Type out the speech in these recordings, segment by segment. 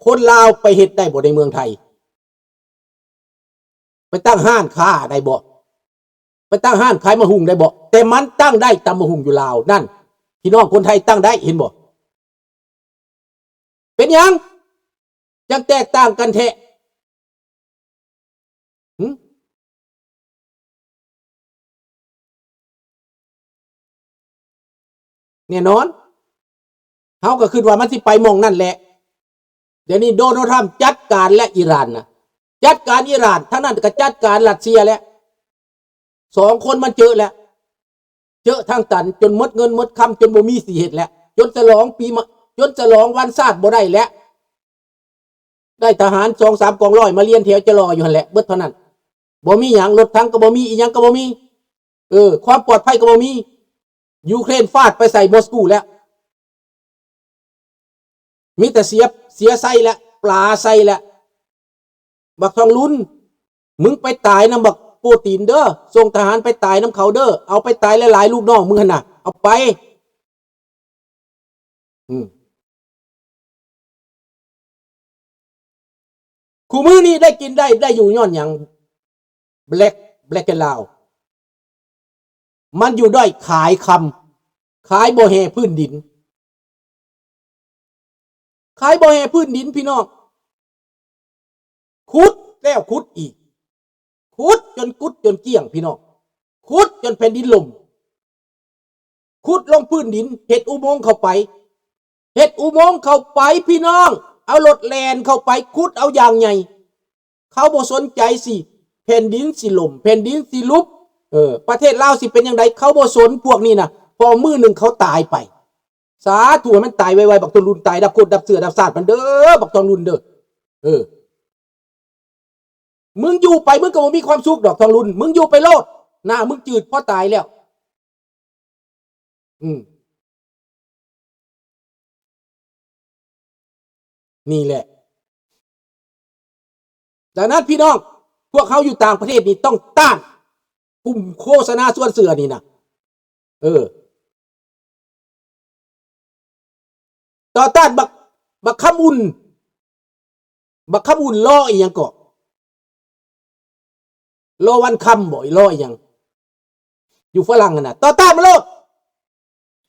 คนลาวไปเฮ็ดได้บ่ในเมืองไทยไปตั้งห้านค้าได้บ่ไปตั้งห้านขายมะฮุ่งได้บ่แต่มันตั้งได้ตำมะฮุ่งอยู่ลาวนั่นพี่น้องคนไทยตั้งได้เห็นบ่เป็นยังยังแตกต่างกันแท้แน่นอนเขาก็คิดว่ามันสิไปมองนั่นแหละเดี๋ยวนี้โดนัลด์ทรัมป์จัดการและอิหร่านนะจัดการอิหร่านทั้งนั้นก็จัดการรัสเซียแล้วสองคนมันเจอแล้วเจอทางตันจนหมดเงินหมดคำจนบ่มีสิเฮ็ดแล้วจนฉลองปีจนฉลองวันชาติบ่ได้แล้วได้ทหาร 2-3 กองร้อยมาเรียนแถวจะรออยู่หั่นแหละเบิดเท่านั้นบ่มีหยังรถถังก็บ่มีอีหยังก็บ่มีความปลอดภัยก็บ่มียูเครนฟาดไปใส่มอสโกแล้วมีแต่เสียไส้แล้วปลาไส้แล้วบักทองลุ้นมึงไปตายน้ำบักปูตินเด้อส่งทหารไปตายน้ำเขาเด้อเอาไปตายหลายๆลูกน้องมึงหั่นน่ะเอาไปคู่มือนี้ได้กินได้อยู่ย้อนหยังแบล็กแอนด์ลาวมันอยู่ด้วยขายคำขายบ่แห่พื้นดินขายบ่แห่พื้นดินพี่น้องขุดแล้วขุดอีกขุดจนกุดจนเกลี้ยงพี่น้องขุดจนแผ่นดินล่มขุดลงพื้นดินเฮ็ดอุโมงค์เข้าไปเฮ็ดอุโมงค์เข้าไปพี่น้องเอารถแล่นเข้าไปขุดเอาอย่างใหญ่เขาบ่สนใจสิแผ่นดินสิล่มแผ่นดินสิลุกประเทศลาวสิเป็นจังไดเขาบ่สนพวกนี้น่ะพอมื้อนึงเขาตายไปสาธุมันตายไวๆบักทองรุ่นตายดับโคตรดับเสือดับซาดมันเด้อบักทองรุ่นเด้อมึงอยู่ไปมึงก็บ่มีความสุขดอกทองรุ่นมึงอยู่ไปโลดหน้ามึงจืดเพราะตายแล้วนี่แหละดังนั้นพี่น้องพวกเขาอยู่ต่างประเทศนี่ต้องต้านกลุ่มโฆษณาส่วนเสือนี่นะต่อต้านบักคำอุ่นล่ออีหยังก็ล่อวันคำบ่ล่ออีหยังอยู่ฝรั่งน่ะต่อต้านมันโลด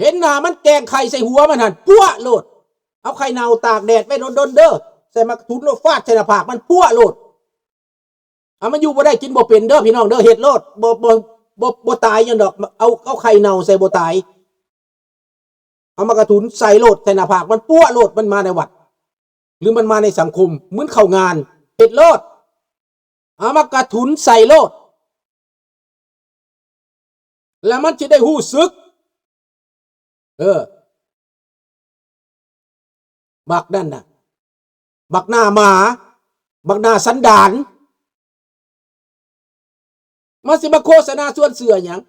เห็นหน้ามันแกงไข่ใส่หัวมันหั่นปั้วโลดเอาไข่เน่าตากแดดไว้โดนๆเด้อใส่มาทุนโลดฟาดใส่หน้าผากมันปั้วโลดเอามันอยู่บ่ได้กินบ่เป็นเด้อพี่น้องเด้อเฮ็ดโลดบ่ตายยังดอกเอาไข่เน่าใส่บ่ตายเอามากระทุนใส่โลดใส่หน้าผากมันปั้วโลดมันมาในวัดหรือมันมาในสังคมเหมือนเข้างานเฮ็ดโลดเอามากระทุนใส่โลดแล้วมันจะได้หู้สึกบักนั่นน่ะบักหน้าหมาบักหน้าสันดานมาสิมาโฆษณาส่วนเสือหยัง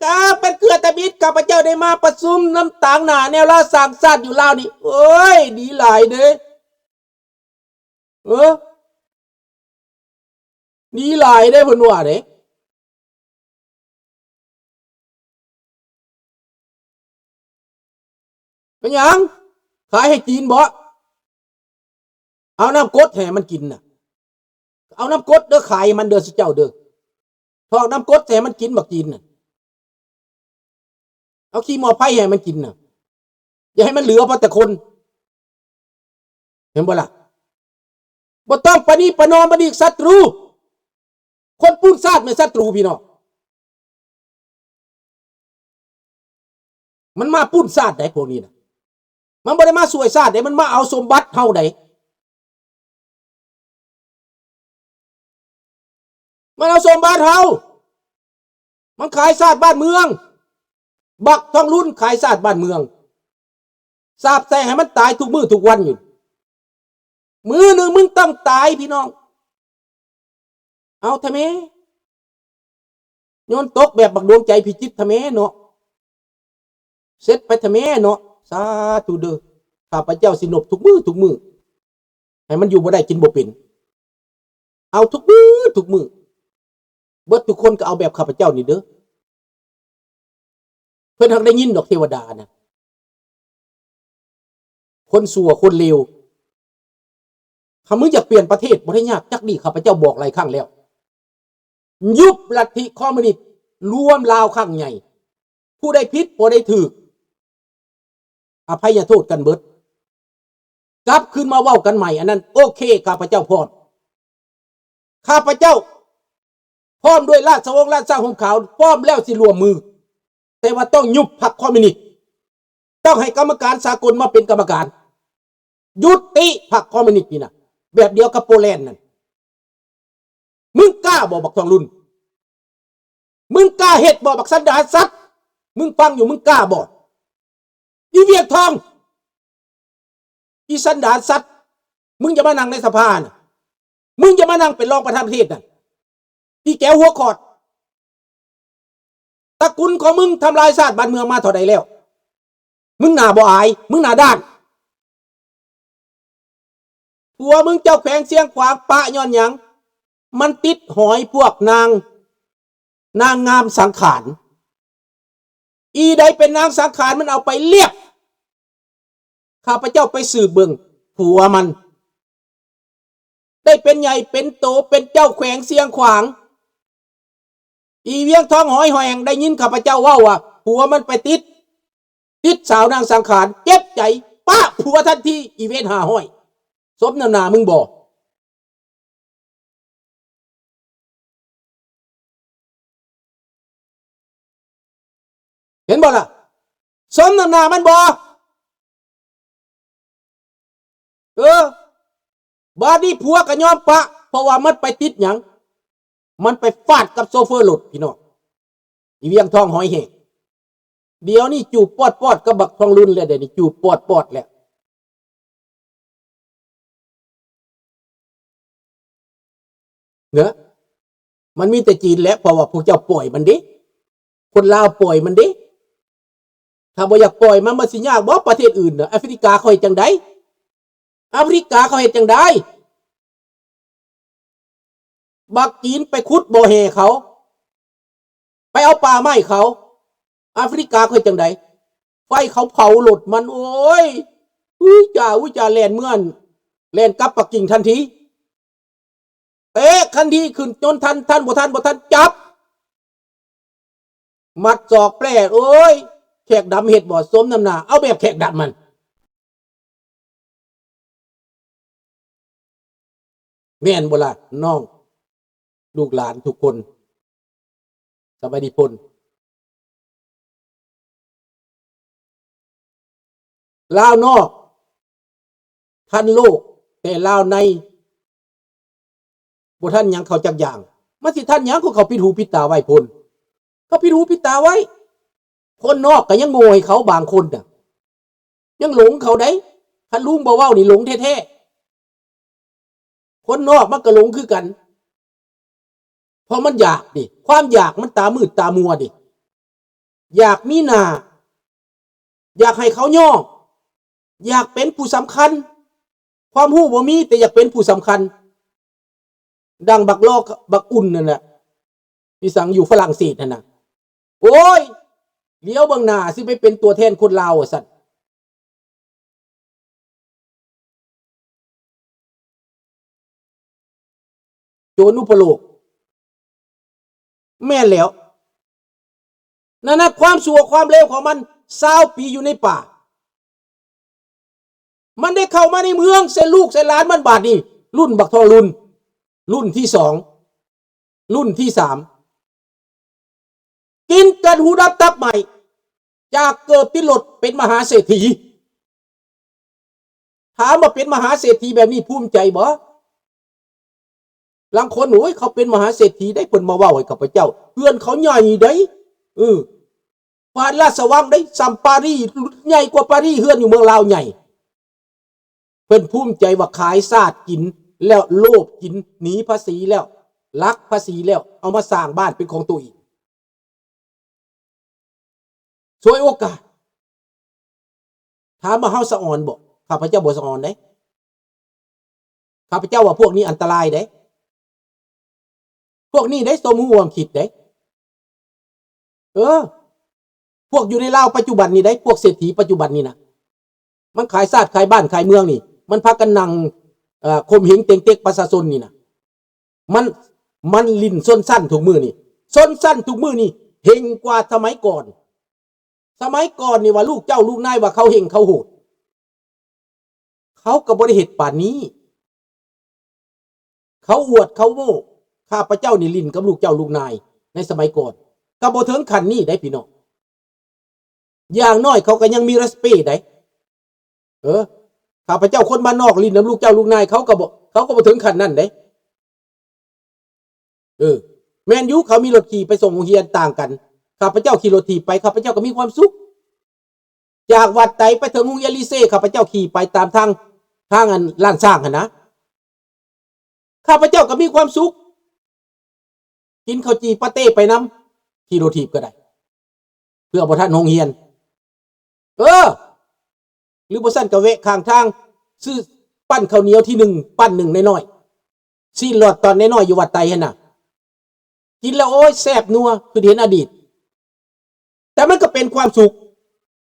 ก็เป็นเกลือตะบิดข้าพเจ้าได้มาประชุมน้ำต่างหน้าแนวราสร้างชาติอยู่ลาวนี่เอ้ยดีหลายเด้ดีหลายเด้เพิ่นว่าเด้เป็นหยังขายให้จีนบ่เอาน้ำกรดให้มันกินน่ะเอาน้ำกรดเด้อขายมันเด้อสิเจ้าเด้อทอกน้ำกรดให้มันกินบักจีนน่ะเอาขี้หมอไผ่ให้มันกินน่ะอย่าให้มันเหลือเพราะแต่คนเห็นบ่ล่ะบ่ต้องปณีประนอมบัดนี้ศัตรูคนปุ้นซาดเป็นศัตรูพี่น้องมันมาปุ้นซาดได้พวกนี้น่ะมันบ่ได้มาสวยซาดได้มันมาเอาสมบัติเฮาได้มันเอาสมบัติเฮามันขายซาดบ้านเมืองบักทองรุ่นขายซาดบ้านเมืองสาบแช่งให้มันตายทุกมื้อทุกวันอยู่มื้อนึงมึงต้องตายพี่น้องเอาทำไมโยนตกแบบบักดวงใจพิจิตทำไมเนาะเสร็จไปทำไมเนาะสาธุเด้อข้าพเจ้าสินบทุกมื้อให้มันอยู่บ่ได้กินบ่เป็นเอาทุกมื้อเบิดทุกคนก็เอาแบบข้าพเจ้านี่เด้อเพิ่นหักได้ยินดอกเทวดานะคนชั่วคนเลว ถ้ามึงอยากเปลี่ยนประเทศบ่ได้ยากจักดีข้าพเจ้าบอกหลายครั้งแล้วยุบลัทธิคอมมิวนิสต์รวมลาวครั้งใหญ่ผู้ใดผิดบ่ได้ถูกอภัยโทษกันเบิดกลับขึ้นมาเว้ากันใหม่อันนั้นโอเคข้าพเจ้าพร้อมข้าพเจ้าพร้อมด้วยราชวงศ์ราชสร้างห่มขาวพร้อมแล้วสิรวมมือแต่ว่าต้องยุบพรรคคอมมิวนิสต์ต้องให้กรรมการสากลมาเป็นกรรมการยุติพรรคคอมมิวนิสต์นี่นะแบบเดียวกับโปแลนด์นั่นมึงกล้าบอกบักทองรุ่นมึงกล้าเฮ็ดบอกบักสันดานสัตว์มึงฟังอยู่มึงกล้าบอกอีเวียงทองอีสันดานสัตว์มึงจะมานั่งในสภาน่ะมึงจะมานั่งเป็นรองประธานประเทศน่ะที่แก้วหัวขอดตระกูลของมึงทำลายชาติบ้านเมืองมาเท่าใดแล้วมึงหน้าบ่อายมึงหน้าด้านผัวมึงเจ้าแขวงเสียงขวางปะย้อนหยังมันติดหอยพวกนางงามสังขารอีใดเป็นนางสังขารมันเอาไปเรียกข้าพเจ้าไปสืบเบิ่งผัวมันได้เป็นใหญ่เป็นโตเป็นเจ้าแขวงเสียงขวางอีเวียงทองหอยแหงได้ยินข้าพเจ้าว่าผัวมันไปติดสาวนางสังขารเจ็บใจป้าผัวทันทีอีเวนหาห้อยสมน้ำหน้ามึงบอกเห็นบ่ล่ะสมน้ำหน้ามันบอกบาดนี้ผัวก็ยอมปะเพราะว่ามันไปติดหยังมันไปฟาดกับโซเฟอร์รถพี่น้องอีเวียงทองหอยแหงเดี๋ยวนี้จูบปอดกับบักทองรุ่นแล้วเดี๋ยวนี้จูบปอดแล้วเนอะมันมีแต่จีนแล้วเพราะว่าพวกเจ้าปล่อยมันดิคนลาวปล่อยมันดิถ้าบ่อยากปล่อยมันสิยากบ่ประเทศอื่นน่ะแอฟริกาเขาเฮ็ดจังได๋แอฟริกาเขาเฮ็ดจังได๋บักจีนไปขุดบ่อแห่เขาไปเอาป่าไม้เขาแอฟริกาเขาเฮ็ดจังได๋ไฟเขาเผาหลดมันโอ้ยอุ้ยจ่าแล่นเมื่อนแล่นกลับปักกิ่งทันทีทันทีขึ้นจนทันบ่ทันจับมัดศอกแปรโอ้ยแขกดำเฮ็ดบ่สมน้ำหน้าเอาแบบแขกดำมันแม่นบ่ล่ะน้องลูกหลานทุกคนสบายดีปนลาวนอกทันโลกแต่ลาวในบ่ท่านหยังเขาจักอย่างมันสิท่านหยังเขาปิดหูปิดตาไว้พนเขาปิดหูปิดตาไว้คนนอกก็ยังโง่ให้เขาบางคนน่ะยังหลงเขาได้ท่านลุงบ่เว้านี่หลงแท้ๆคนนอกมันก็หลงคือกันเพราะมันอยากดิความอยากมันตามืดตามัวดิอยากมีหน้าอยากให้เขาย่ออยากเป็นผู้สำคัญความรู้บ่มีแต่อยากเป็นผู้สำคัญดังบักลอกบักอุ่นนั่นแหละที่สั่งอยู่ฝรั่งเศสนั่นน่ะโอ้ยเลี้ยวเบิ่งหน้าสิไปเป็นตัวแทนคนลาวสั่นโจรอุปโลกแม่นแล้วนั่นนะความชั่วความเลวของมัน20 ปีอยู่ในป่ามันได้เข้ามาในเมืองเส้นลูกเส้นหลานมันบาดนี่รุ่นบักทองรุ่นที่2รุ่นที่3กินกันหูดับตับใหม่จากเกิดติดรถเป็นมหาเศรษฐีถามว่าเป็นมหาเศรษฐีแบบนี้ภูมิใจบ่บางคนโอ้ยเขาเป็นมหาเศรษฐีได้เพิ่นมาเว้าให้กับพระเจ้าเพื่อนเขาใหญ่ได้ฟาดราชวังได้ซัมปารีสใหญ่กว่าปารีสเฮือนอยู่เมืองลาวใหญ่เพิ่นภูมิใจว่าขายซาดกินแล้วโลภกินหนีภาษีแล้วลักภาษีแล้วเอามาสร้างบ้านเป็นของตัวเองช่วยโอกาสถามมาเฮาสะอ่อนบ่ข้าพเจ้าบ่สะอ่อนเด้ข้าพเจ้าว่าพวกนี้อันตรายเด้พวกนี้ได้สมรู้ร่วมคิดเด้พวกอยู่ในลาวปัจจุบันนี้ได้พวกเศรษฐีปัจจุบันนี้นะมันขายซาดขายบ้านขายเมืองนี่มันพากันนั่ง คมเหงเต็งเต็กประชาชนนี่นะมันลิ้นส้นสั้นถูกมือนี่ส้นสั้นถูกมือนี่เฮงกว่าสมัยก่อนนี่ว่าลูกเจ้าลูกนายว่าเขาเฮงเขาโหดเขาก็บ่ได้เฮ็ดป่านนี้เขาอวดเขาโง่ข้าพเจ้านี่ลิ้นกับลูกเจ้าลูกนายในสมัยก่อนก็บ่ถึงขั้นนี้ได้พี่น้องอย่างน้อยเขาก็ยังมีเรสเปคได้ข้าพเจ้าคนบ้านนอกลิ้นกับลูกเจ้าลูกนายเขาก็บ่ถึงขั้นนั้นได้แมนยูเขามีรถขี่ไปส่งโรงเรียนต่างกันข้าพเจ้าขี่รถถีบไปข้าพเจ้าก็มีความสุขจากวัดไตไปถึงโรงเรียนลิเซ่ข้าพเจ้าขี่ไปตามทางอันล้านสร้างนะข้าพเจ้าก็มีความสุขกินข้าวจีปาเต้ไปน้ำขี่รถถีบก็ได้เพื่อบ่ทันโรงเรียนหรือบ่ซั่นก็แวะข้างทางซื้อปั้นข้าวเหนียวที่1ปั้น1น้อยๆซีหลอดตอนน้อยๆอยู่วัดไตหั่นน่ะกินแล้วโอ้ยแซ่บนัวคือเห็นอดีตแต่มันก็เป็นความสุข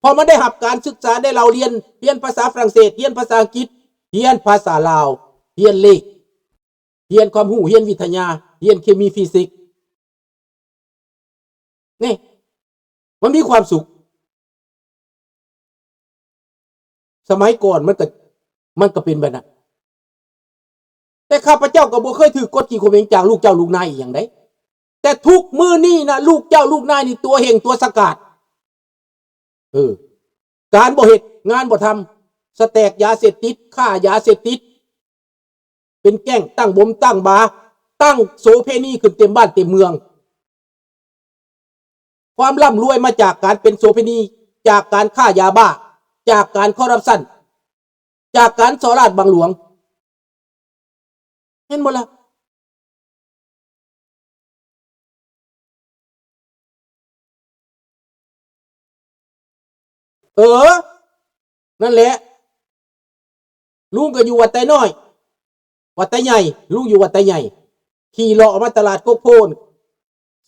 พอมันได้รับการศึกษาได้เราเรียนภาษาฝรั่งเศสเรียนภาษาอังกฤษเรียนภาษาลาวเรียนเลขเรียนความรู้เรียนวิทยาเรียนเคมีฟิสิกส์นี่มันมีความสุขสมัยก่อนมันก็เป็นแบบนั้นแต่ข้าพเจ้าก็บ่เคยถือกฎขี่ข่มเหงจากลูกเจ้าลูกนายอีกอย่างใดแต่ทุกมื้อนี้นะลูกเจ้าลูกนายนี่ตัวเฮงตัวสกัดการบ่เฮ็ดงานบ่ทำสแตกยาเสพติดฆ่ายาเสพติดเป็นแก๊งตั้งบมตั้งบาตั้งโสเพณีขึ้นเต็มบ้านเต็มเมืองความร่ำรวยมาจากการเป็นโสเพณีจากการฆ่ายาบ้าจากการคอร์รัปชันจากการสอราชบังหลวงเห็นหมดละนั่นแหละลุงก็อยู่วัดไตน้อยวัดไตใหญ่ลุงอยู่วัดไตใหญ่ขี่เลาะมาตลาดโคกโพน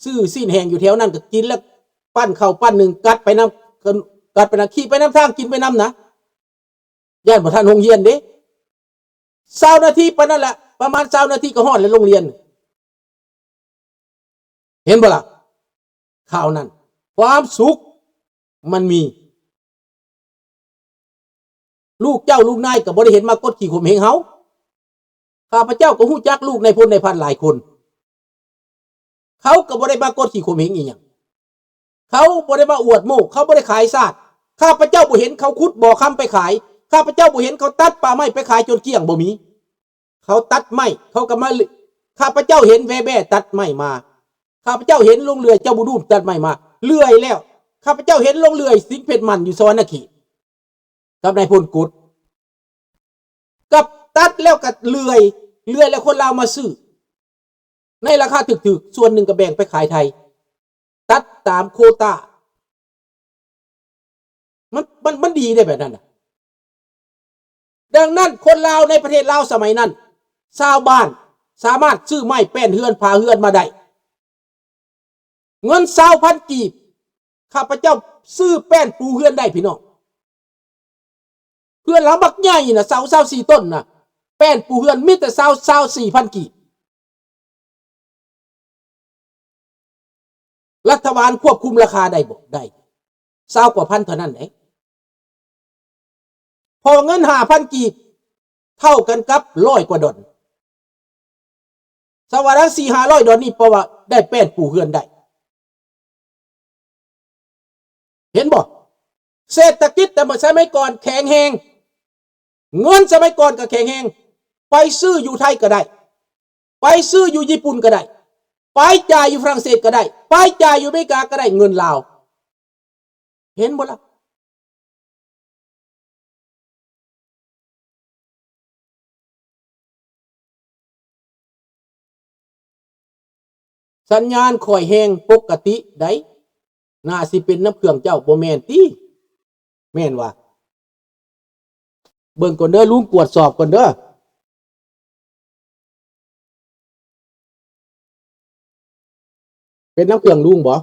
ซื้อสิ้นแหงอยู่แถวนั้นก็กินแล้วปั้นข้าวปั้นหนึ่งกัดไปน้ำขี่ไปน้ำทางกินไปน้ำนะย่านบ่ทันโรงเรียนเด้20 นาทีไปนั่นแหละประมาณ20 นาทีก็ฮอดเลยโรงเรียนเห็นบ่ล่ะข่าวนั้นความสุขมันมีลูกเจ้าลูกนายก็บ่ได้เห็นมากดขี่ข่มเหงเฮาข้าพเจ้าก็ฮู้จักลูกในพลในพันหลายคนเขาก็บ่ได้มากดขี่ข่มเหงอีหยังเขาบ่ได้มาอวดโม้เขาบ่ได้ขายซาดข้าพเจ้าบ่เห็นเขาขุดบ่อคำไปขายข้าพเจ้าบ่เห็นเขาตัดป่าไม้ไปขายจนเกลี้ยงบ่มีเขาตัดไม้เขาก็มาข้าพเจ้าเห็นแว่แบ่ตัดไม้มาข้าพเจ้าเห็นลงเรือเจ้าบุดูมตัดไม้มาเลื่อยแล้วข้าพเจ้าเห็นลงเรือสิงเพชรมันอยู่สวรรณเขตกับนายพลกุดกับตัดแล้วก็เลื่อยแล้วคนลาวมาซื้อในราคาถึกๆส่วนหนึ่งก็แบ่งไปขายไทยตัดตามโควต้ามันดีได้แบบนั้นดังนั้นคนลาวในประเทศลาวสมัยนั้นชาวบ้านสามารถซื้อไม้แป้นเฮือนพาเฮือนมาได้เงิน20,000 กีบข้าพเจ้าซื้อแป้นปูเฮือนได้พี่น้องเฮือนหลังบักใหญ่น่ะ24 ต้นน่ะแป้นปูเฮือนมีแต่24,000 กีบรัฐบาลควบคุมราคาได้บ่ได้20 กว่าพันเท่านั้นเองพอเงิน5,000 กีบเท่ากันกับ100 กว่าดอลสวัสดิ์400-500 ดอลนี่เพราะว่าได้แป้นปูเฮือนได้เห็นบ่เศรษฐกิจแต่เมื่อสมัยก่อนแข็งแรงเงินสมัยก่อนก็แข็งแรงไปซื้ออยู่ไทยก็ได้ไปซื้ออยู่ญี่ปุ่นก็ได้ไปจ่ายอยู่ฝรั่งเศสก็ได้ไปจ่ายอยู่อเมริกาก็ได้เงินลาวเห็นบ่ล่ะสัญญาณคอยแห้งปกติได้น่าสิเป็นน้ำเครื่องเจ้าบ่แม่นติแม่นว่าเบิ่งก่อนเด้อลุงตรวจสอบก่อนเด้อเป็นน้ำเครื่องลุงบ่